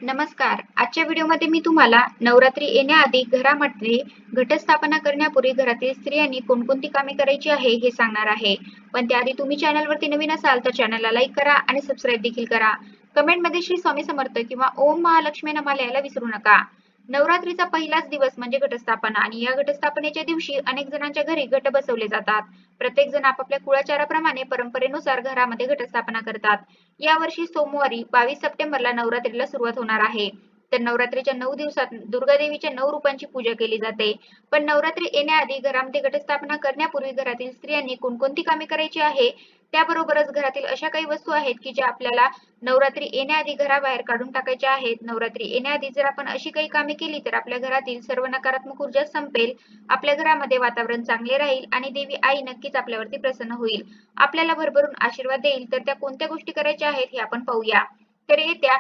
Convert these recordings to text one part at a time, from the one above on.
नमस्कार. आजच्या व्हिडिओमध्ये मी तुम्हाला नवरात्री येण्याआधी घरामध्ये घटस्थापना करण्यापूर्वी घरातील स्त्रियांनी कोणकोणती कामे करायची आहे हे सांगणार आहे. पण त्याआधी तुम्ही चॅनलवरती नवीन असाल तर चॅनलला लाईक करा आणि सबस्क्राईब देखील करा. कमेंटमध्ये श्री स्वामी समर्थ किंवा ओम महालक्ष्मी नमः लिहायला विसरू नका. नवरात्रीचा पहिलाच दिवस म्हणजे घटस्थापना आणि या घटस्थापनेच्या दिवशी अनेक जणांच्या घरी घट बसवले जातात. प्रत्येक जण आपापल्या कुळाचाराप्रमाणे परंपरेनुसार घरामध्ये घटस्थापना करतात. यावर्षी सोमवारी 22 सप्टेंबरला नवरात्रीला सुरुवात होणार आहे. तर नवरात्रीच्या 9 दिवसात दुर्गा देवीच्या 9 रूपांची पूजा केली जाते. पण नवरात्री येण्याआधी घरामध्ये घटस्थापना करण्यापूर्वी घरातील स्त्रियांनी कोणकोणती कामे करायची आहे, त्याबरोबरच घरातील अशा काही वस्तू आहेत की ज्या आपल्याला नवरात्री येण्याआधी घराबाहेर काढून टाकायच्या आहेत. नवरात्री येण्याआधी जर आपण अशी काही कामे केली तर आपल्या घरातील सर्व नकारात्मक ऊर्जा संपेल, आपल्या घरामध्ये वातावरण चांगले राहील आणि देवी आई नक्कीच आपल्यावरती प्रसन्न होईल. आपल्याला भरभरून आशीर्वाद देईल. तर त्या कोणत्या गोष्टी करायच्या आहेत हे आपण पाहूया. तर येत्या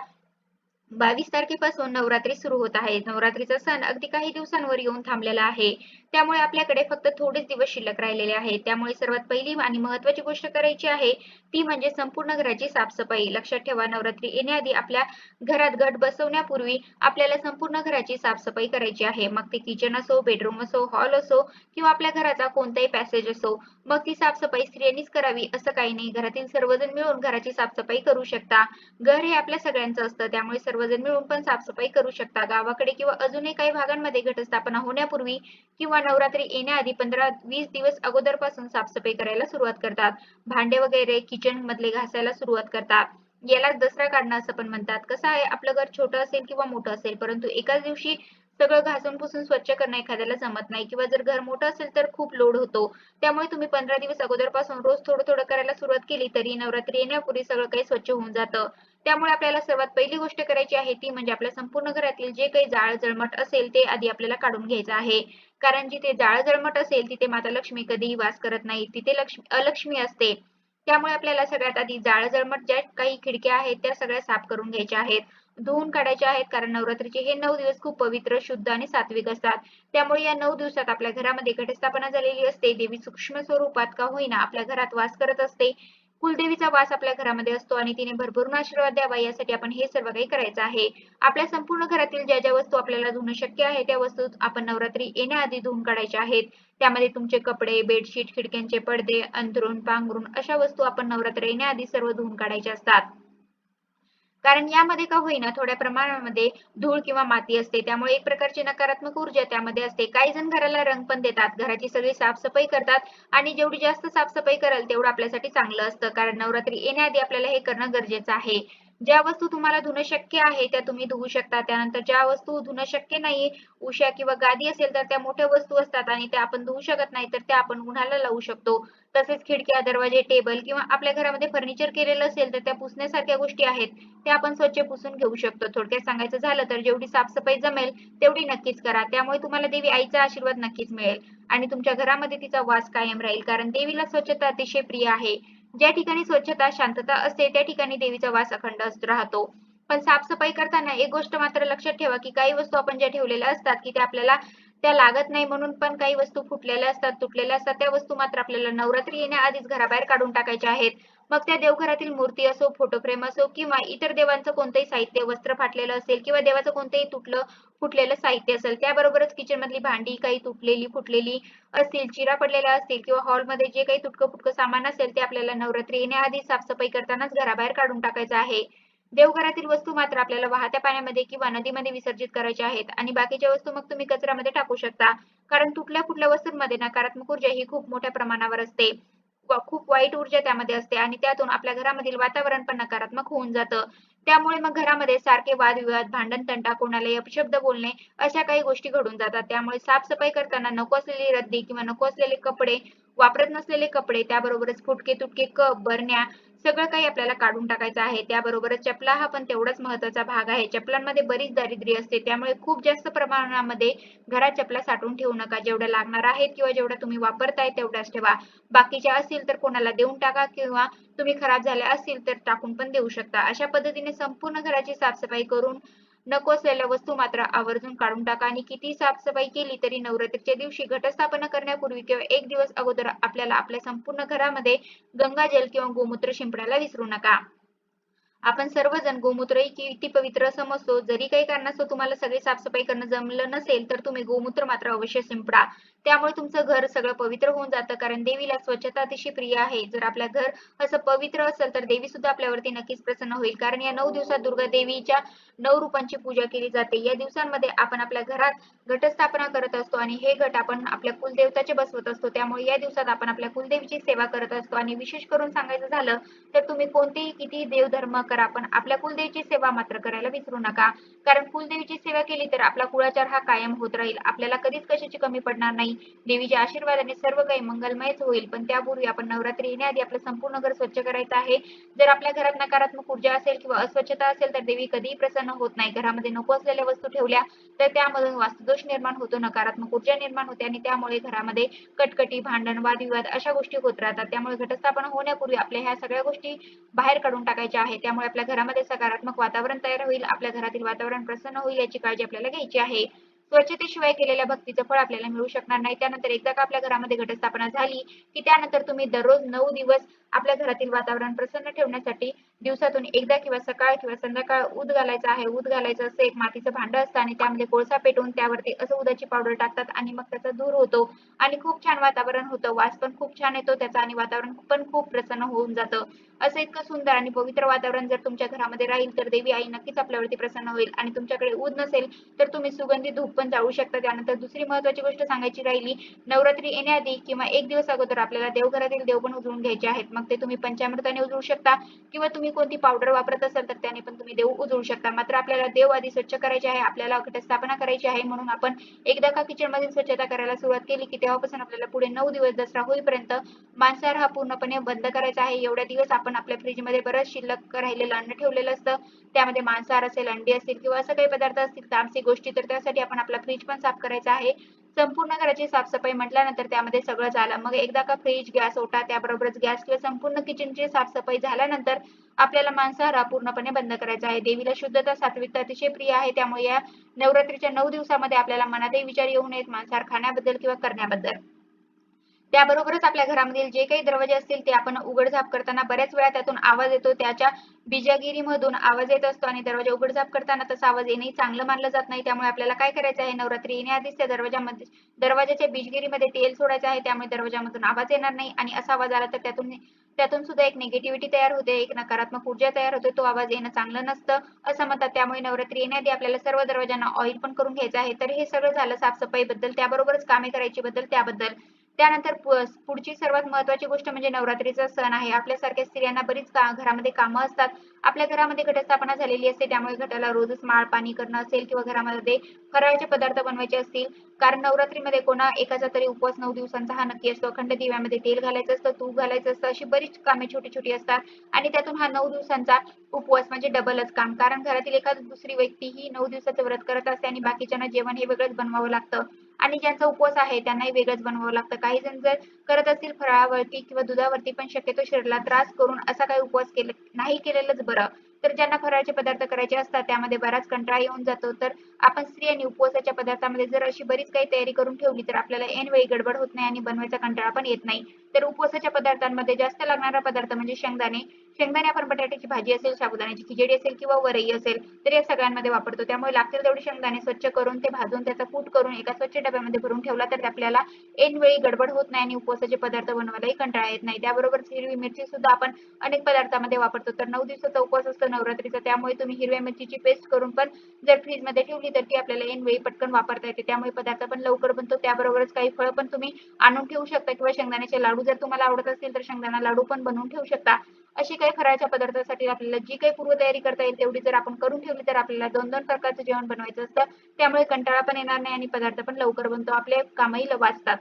22 तारखेपासून नवरात्री सुरू होत आहे. नवरात्रीचा सण अगदी काही दिवसांवर येऊन थांबलेला आहे. त्यामुळे आपल्याकडे फक्त थोडेच दिवस शिल्लक राहिलेले आहेत. त्यामुळे सर्वात पहिली आणि महत्त्वाची गोष्ट करायची आहे ती म्हणजे संपूर्ण घराची साफसफाई. लक्षात ठेवा, नवरात्री येण्याआधी आपल्या घरात घट बसवण्यापूर्वी आपल्याला संपूर्ण घराची साफसफाई करायची आहे. मग ते किचन असो, बेडरूम असो, हॉल असो किंवा आपल्या घराचा कोणताही पॅसेज असो. मग ती साफसफाई स्त्रियांनीच करावी असं काही नाही. घरातील सर्वजण मिळून घराची साफसफाई करू शकता. घर हे आपल्या सगळ्यांचं असतं, त्यामुळे सर्वजण मिळून पण साफसफाई करू शकता. गावाकडे किंवा अजूनही काही भागांमध्ये घटस्थापना होण्यापूर्वी किंवा नवरात्री येण्याआधी 15-20 दिवस अगोदरपासून साफसफाई करायला सुरुवात करतात. भांडे वगैरे किचन मधले घासायला सुरुवात करतात. यालाच दसरा काढणं असं पण म्हणतात. कसं आहे, आपलं घर छोटं असेल किंवा मोठं असेल, परंतु एकाच दिवशी सगळं घासून पुसून स्वच्छ करणं एखाद्याला जमत नाही किंवा जर घर मोठं असेल तर खूप लोड होतो. त्यामुळे तुम्ही 15 दिवस अगोदरपासून रोज थोडं थोडं करायला सुरुवात केली तरी नवरात्री येण्यापूर्वी सगळं काही स्वच्छ होऊन जातं. त्यामुळे आपल्याला सर्वात पहिली गोष्ट करायची आहे ती म्हणजे आपल्या संपूर्ण घरातील जे काही जाळ जळमट असेल ते आधी आपल्याला काढून घ्यायचं आहे. कारण जिथे जाळ जळमट असेल तिथे माता लक्ष्मी कधीही वास करत नाही, तिथे अलक्ष्मी असते. त्यामुळे आपल्याला सगळ्यात आधी जाळ जळमट ज्या काही खिडक्या आहेत त्या सगळ्या साफ करून घ्यायच्या आहेत, धुवून काढायच्या आहेत. कारण नवरात्रीचे हे 9 दिवस खूप पवित्र, शुद्ध आणि सात्विक असतात. त्यामुळे या 9 दिवसात आपल्या घरामध्ये घटस्थापना झालेली असते. देवी सूक्ष्म स्वरूपात का होईना आपल्या घरात वास करत असते. कुलदेवीचा वास आपल्या घरामध्ये असतो आणि तिने भरभरून आशीर्वाद द्यावा यासाठी आपण हे सर्व काही करायचं आहे. आपल्या संपूर्ण घरातील ज्या ज्या वस्तू आपल्याला धुणं शक्य आहे त्या वस्तू आपण नवरात्री येण्याआधी धुवून काढायच्या आहेत. त्यामध्ये तुमचे कपडे, बेडशीट, खिडक्यांचे पडदे, अंथरूण, पांघरूण अशा वस्तू आपण नवरात्री येण्याआधी सर्व धुवून काढायच्या असतात. कारण यामध्ये का होईना थोड्या प्रमाणामध्ये धूळ किंवा माती असते, त्यामुळे एक प्रकारची नकारात्मक ऊर्जा त्यामध्ये असते. काही जण घराला रंग पण देतात, घराची सगळी साफसफाई करतात आणि जेवढी जास्त साफसफाई कराल तेवढं आपल्यासाठी चांगलं असतं. कारण नवरात्री येण्याआधी आपल्याला हे करणं गरजेचं आहे. ज्या वस्तू तुम्हाला धुणं शक्य आहे त्या तुम्ही धुवू शकता. त्यानंतर ज्या वस्तू धुणं शक्य नाही, उशा किंवा गादी असेल तर त्या मोठ्या वस्तू असतात आणि त्या आपण धुवू शकत नाही, तर त्या आपण उन्हाला लावू शकतो. तसेच खिडक्या, दरवाजे, टेबल किंवा आपल्या घरामध्ये फर्निचर केलेलं असेल तर त्या पुसण्यासारख्या गोष्टी आहेत, ते आपण स्वच्छ पुसून घेऊ शकतो. थोडक्यात सांगायचं झालं तर जेवढी साफसफाई जमेल तेवढी नक्कीच करा. त्यामुळे तुम्हाला देवी आईचा आशीर्वाद नक्कीच मिळेल आणि तुमच्या घरामध्ये तिचा वास कायम राहील. कारण देवीला स्वच्छता अतिशय प्रिय आहे. ज्या ठिकाणी स्वच्छता, शांतता असते त्या ठिकाणी देवीचा वास अखंड राहतो. पण साफसफाई करताना एक गोष्ट मात्र लक्षात ठेवा, की काही वस्तू आपण ज्या ठेवलेल्या असतात, की त्या लागत नाही म्हणून पण काही वस्तू फुटलेल्या असतात, तुटलेल्या असतात. त्या वस्तू मात्र आपल्याला नवरात्री येण्याआधीच घराबाहेर काढून टाकायच्या आहेत. मग त्या देवघरातील मूर्ती असो, फोटो फ्रेम असो किंवा इतर देवांचं कोणतंही साहित्य, वस्त्र फाटलेलं असेल किंवा देवाचं कोणतंही फुटलेलं साहित्य असेल, त्याबरोबरच किचनमधली भांडी काही तुटलेली, फुटलेली असतील, चिरा पडलेल्या असतील किंवा हॉलमध्ये जे काही तुटकं-फुटकं सामान असेल, ते आपल्याला नवरात्री येण्याआधी साफसफाई करतानाच घराबाहेर काढून टाकायचं आहे. देवघरातील वस्तू मात्र आपल्याला वाहत्या पाण्यामध्ये किंवा नदीमध्ये विसर्जित करायच्या आहेत आणि बाकीच्या वस्तू मग तुम्ही कचऱ्यामध्ये टाकू शकता. कारण तुटल्या-फुटल्या वस्तूंमध्ये नकारात्मक ऊर्जा ही खूप मोठ्या प्रमाणावर असते. खूप वाईट ऊर्जा त्यामध्ये असते आणि त्यातून आपल्या घरामधील वातावरण पण नकारात्मक होऊन जातं. त्यामुळे मग घरामध्ये सारखे वादविवाद, भांडण-तंटा, कोणालाही अपशब्द बोलणे अशा काही गोष्टी घडून जातात. त्यामुळे साफ-सफाई करताना नको असलेली रद्दी किंवा नको असलेले कपडे, वापरत नसलेले कपडे, त्याबरोबरच फुटके-तुटके कप, बरण्या सगळं काही आपल्याला काढून टाकायचं आहे. त्याबरोबरच चपला हा पण तेवढाच महत्त्वाचा भाग आहे. चपलांमध्ये बरीच दारिद्र्य असते. त्यामुळे खूप जास्त प्रमाणामध्ये घरात चपला साठवून ठेवू नका. जेवढ्या लागणार आहेत किंवा जेवढ्या तुम्ही वापरताय तेवढ्याच ठेवा. बाकीच्या असतील तर कोणाला देऊन टाका किंवा तुम्ही खराब झाल्या असतील तर टाकून पण देऊ शकता. अशा पद्धतीने संपूर्ण घराची साफसफाई करून नको असलेल्या वस्तू मात्र आवर्जून काढून टाका आणि किती साफसफाई केली तरी नवरात्रीच्या दिवशी घटस्थापना करण्यापूर्वी किंवा एक दिवस अगोदर आपल्याला आपल्या संपूर्ण घरामध्ये गंगाजल किंवा गोमूत्र शिंपडायला विसरू नका. आपण सर्वजण गोमूत्र ही किती पवित्र समजतो. जरी काही कारणास्तव तुम्हाला सगळी साफसफाई करणं जमलं नसेल, तर तुम्ही गोमूत्र मात्र अवश्य शिंपडा. त्यामुळे तुमचं घर सगळं पवित्र होऊन जातं. कारण देवीला स्वच्छता अतिशय प्रिय आहे. जर आपलं घर असं पवित्र असेल, तर देवी सुद्धा आपल्यावरती नक्कीच प्रसन्न होईल. कारण या 9 दिवसात दुर्गा देवीच्या 9 रूपांची पूजा केली जाते. या दिवसांमध्ये आपण आपल्या घरात घटस्थापना करत असतो आणि हे घट आपण आपल्या कुलदेवताचे बसवत असतो. त्यामुळे या दिवसात आपण आपल्या कुलदेवीची सेवा करत असतो आणि विशेष करून सांगायचं झालं तर तुम्ही कोणतेही कितीही देवधर्म करा, पण आपल्या कुलदेवीची सेवा मात्र करायला विसरू नका. कारण कुलदेवीची सेवा केली तर आपला कुळाचार हा कायम होत राहील. आपल्याला कधीच कशाची कमी पडणार नाही. देवीच्या आशीर्वादाने सर्व काही मंगलमयच होईल. पण त्यापूर्वी आपण नवरात्री येण्याआधी आपलं संपूर्ण घर स्वच्छ करायचं आहे. जर आपल्या घरात नकारात्मक ऊर्जा असेल किंवा अस्वच्छता असेल तर देवी कधीही प्रसन्न होत नाही. घरामध्ये नको असलेल्या वस्तू ठेवल्या तर त्यामधून वास्तुदोष निर्माण होतो, नकारात्मक ऊर्जा निर्माण होते आणि त्यामुळे घरामध्ये कटकटी, भांडण, वादविवाद अशा गोष्टी होत राहतात. त्यामुळे घटस्थापना होण्यापूर्वी आपल्या ह्या सगळ्या गोष्टी बाहेर काढून टाकायच्या आहे. त्यामुळे आपल्या घरामध्ये सकारात्मक वातावरण तयार होईल. आपल्या घरातील वातावरण प्रसन्न होईल याची काळजी आपल्याला घ्यायची आहे. स्वच्छतेशिवाय केलेल्या भक्तीचं फळ आपल्याला मिळू शकणार नाही. त्यानंतर एकदा का आपल्या घरामध्ये घटस्थापना झाली, की त्यानंतर तुम्ही दररोज 9 दिवस आपल्या घरातील वातावरण प्रसन्न ठेवण्यासाठी दिवसातून एकदा किंवा सकाळ किंवा संध्याकाळ ऊद घालायचा आहे. ऊद घालायचं असं एक मातीचं भांडं असतं आणि त्यामध्ये कोळसा पेटवून त्यावरती असं उदाची पावडर टाकतात आणि मग त्याचा धूर होतो आणि खूप छान वातावरण होतं. वास पण खूप छान येतो त्याचा आणि वातावरण पण खूप प्रसन्न होऊन जातं. असं इतकं सुंदर आणि पवित्र वातावरण जर तुमच्या घरामध्ये राहील तर देवी आई नक्कीच आपल्यावरती प्रसन्न होईल आणि तुमच्याकडे ऊद नसेल तर तुम्ही सुगंधी धूप पण जाळू शकता. त्यानंतर दुसरी महत्त्वाची गोष्ट सांगायची राहिली, नवरात्री येण्याआधी किंवा 1 दिवस अगोदर आपल्याला देवघरातील देव पण उजळून घ्यायचे आहेत. मग ते तुम्ही पंचामृताने उजळू शकता किंवा तुम्ही कोणती पावडर वापरत असाल तर त्याने पण तुम्ही देव उजळू शकता. मात्र आपल्याला देव आधी स्वच्छ करायचे आहे, आपल्याला घटस्थापना करायची आहे. म्हणून आपण एकदा का किचनमधील स्वच्छता करायला सुरुवात केली की तेव्हापासून आपल्याला पुढे 9 दिवस दसरा होईपर्यंत मांसाहार हा पूर्णपणे बंद करायचा आहे. एवढ्या दिवस आपण आपल्या फ्रीजमध्ये बरंच शिल्लक राहिलेलं अन्न ठेवलेलं असतं. त्यामध्ये मांसाहार असेल, अंडी असतील किंवा असं काही पदार्थ असतील तामसिक गोष्टी तर त्यासाठी आपण आपला फ्रीज पण साफ करायचा आहे. संपूर्ण घराची साफसफाई म्हटल्यानंतर त्यामध्ये सगळं झालं. मग एकदा का फ्रीज, गॅस, ओटा त्याबरोबरच गॅस किंवा संपूर्ण किचनची साफसफाई झाल्यानंतर आपल्याला मांसाहार हा पूर्णपणे बंद करायचा आहे. देवीला शुद्धता, सात्विकता अतिशय प्रिय आहे. त्यामुळे या नवरात्रीच्या 9 दिवसामध्ये आपल्याला मनातही विचार येऊ नयेत मांसाहार खाण्याबद्दल किंवा करण्याबद्दल. त्याबरोबरच आपल्या घरामधील जे काही दरवाजे असतील ते आपण उघडझाप करताना बऱ्याच वेळा त्यातून आवाज येतो. त्याच्या बिजागिरीमधून आवाज येत असतो आणि दरवाजा उघडझाप करताना तसा आवाज येणंही चांगलं मानलं जात नाही. त्यामुळे आपल्याला काय करायचं आहे, नवरात्री येण्याआधीच त्या दरवाजाच्या बिजगिरीमध्ये तेल सोडायचं आहे. त्यामुळे दरवाजामधून आवाज येणार नाही आणि असा आवाज आला तर त्यातून त्यातून सुद्धा एक निगेटिव्हिटी तयार होते, एक नकारात्मक ऊर्जा तयार होते. तो आवाज येणं चांगलं नसतं असं म्हणतात. त्यामुळे नवरात्री येण्याआधी आपल्याला सर्व दरवाजांना ऑइल पण करून घ्यायचं आहे. तर हे सगळं झालं साफसफाईबद्दल. त्याबरोबरच कामे करायची बद्दल त्याबद्दल. त्यानंतर पुढची सर्वात महत्त्वाची गोष्ट म्हणजे नवरात्रीचा सण आहे. आपल्यासारख्या स्त्रियांना बरीच घरामध्ये कामं असतात. आपल्या घरामध्ये घटस्थापना झालेली असते. त्यामुळे घटाला रोजच माळ पाणी करणं असेल किंवा घरामध्ये फराळाचे पदार्थ बनवायचे असतील. कारण नवरात्रीमध्ये कोणा एकाचा तरी उपवास 9 दिवसांचा हा नक्की असतो. अखंड दिव्यामध्ये तेल घालायचं असतं, तूप घालायचं असतं. अशी बरीच कामे छोटी-छोटी असतात आणि त्यातून हा 9 दिवसांचा उपवास म्हणजे डबलच काम. कारण घरातील एखादी दुसरी व्यक्ती ही 9 दिवसाचं व्रत करत असते आणि बाकीच्यांना जेवण हे वेगळंच बनवावं लागतं आणि ज्यांचा उपवास आहे त्यांनाही वेगळंच बनवावं लागतं. काही जण जर करत असतील फराळावरती किंवा दुधावरती पण शक्यतो शरीराला त्रास करून असा काही उपवास नाही केलेलंच बरं. तर ज्यांना फराळाचे पदार्थ करायचे असतात त्यामध्ये बराच कंटाळा येऊन जातो. तर आपण स्त्रियांनी उपवासाच्या पदार्थामध्ये जर अशी बरीच काही तयारी करून ठेवली तर आपल्याला ऐनवेळी गडबड होत नाही आणि बनवायचा कंटाळा पण येत नाही. तर उपवासाच्या पदार्थांमध्ये जास्त लागणारा पदार्थ म्हणजे शेंगदाणे. शेंगदाणे आपण बटाट्याची भाजी असेल, साबुदाण्याची खिचडी असेल किंवा वरई असेल तर या सगळ्यांमध्ये वापरतो. त्यामुळे लागतील तेवढे शेंगदाणे स्वच्छ करून ते भाजून त्याचा कूट करून एका स्वच्छ डब्यामध्ये भरून ठेवला तर आपल्याला ऐनवेळी गडबड होत नाही आणि उपवासाचे पदार्थ बनवायलाही कंटाळा येत नाही. त्याबरोबरच हिरवी मिरची सुद्धा आपण अनेक पदार्थामध्ये वापरतो. तर 9 दिवसाचा उपवास असतो नवरात्रीचा. त्यामुळे तुम्ही हिरव्या मिरचीची पेस्ट करून पण जर फ्रीजमध्ये ठेवली तर ती आपल्याला ऐनवेळी पटकन वापरता येते. त्यामुळे पदार्थ पण लवकर बनतो. त्याबरोबरच काही फळं पण तुम्ही आणून ठेवू शकता किंवा शेंगदाण्याचे लाडू जर तुम्हाला आवडत असतील तर शेंगदाणा लाडू पण बनवून ठेवू शकता. अशी काही फराळाच्या पदार्थासाठी आपल्याला जी काही पूर्वतयारी करता येईल तेवढी जर आपण करून ठेवली तर आपल्याला 2-2 प्रकारचं जेवण बनवायचं असतं. त्यामुळे कंटाळा पण येणार नाही आणि पदार्थ पण लवकर बनतो. आपले कामही वाचतात.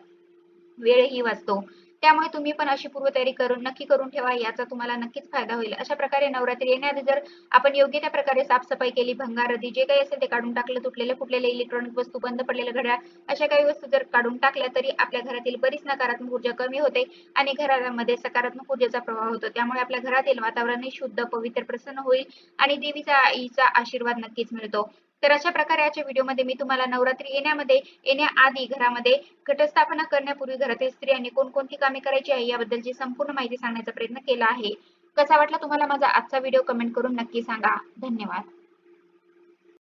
वेळही वाचतो. त्यामुळे तुम्ही पण अशी पूर्वतयारी नक्की करून ठेवा. याचा तुम्हाला नक्कीच फायदा होईल. अशा प्रकारे नवरात्री येण्याआधी जर आपण योग्य त्या प्रकारे साफ-सफाई केली, भंगार-रद्दी जे काही असेल ते काढून टाकलं, तुटलेले-फुटलेले इलेक्ट्रॉनिक वस्तू, बंद पडलेलं घड्याळ अशा काही वस्तू जर काढून टाकल्या तरी आपल्या घरातील बरीच नकारात्मक ऊर्जा कमी होते आणि घरामध्ये सकारात्मक ऊर्जेचा प्रवाह होतो. त्यामुळे आपल्या घरातील वातावरणही शुद्ध, पवित्र, प्रसन्न होईल आणि देवीचा आईचा आशीर्वाद नक्कीच मिळतो. तर अशा प्रकारे आजच्या व्हिडिओमध्ये मी तुम्हाला नवरात्री येण्याआधी घरामध्ये घटस्थापना करण्यापूर्वी घरातील स्त्रियांनी कोणकोणती कामे करायची आहे याबद्दलची संपूर्ण माहिती सांगण्याचा प्रयत्न केला आहे. कसा वाटला तुम्हाला माझा आजचा व्हिडिओ कमेंट करून नक्की सांगा. धन्यवाद.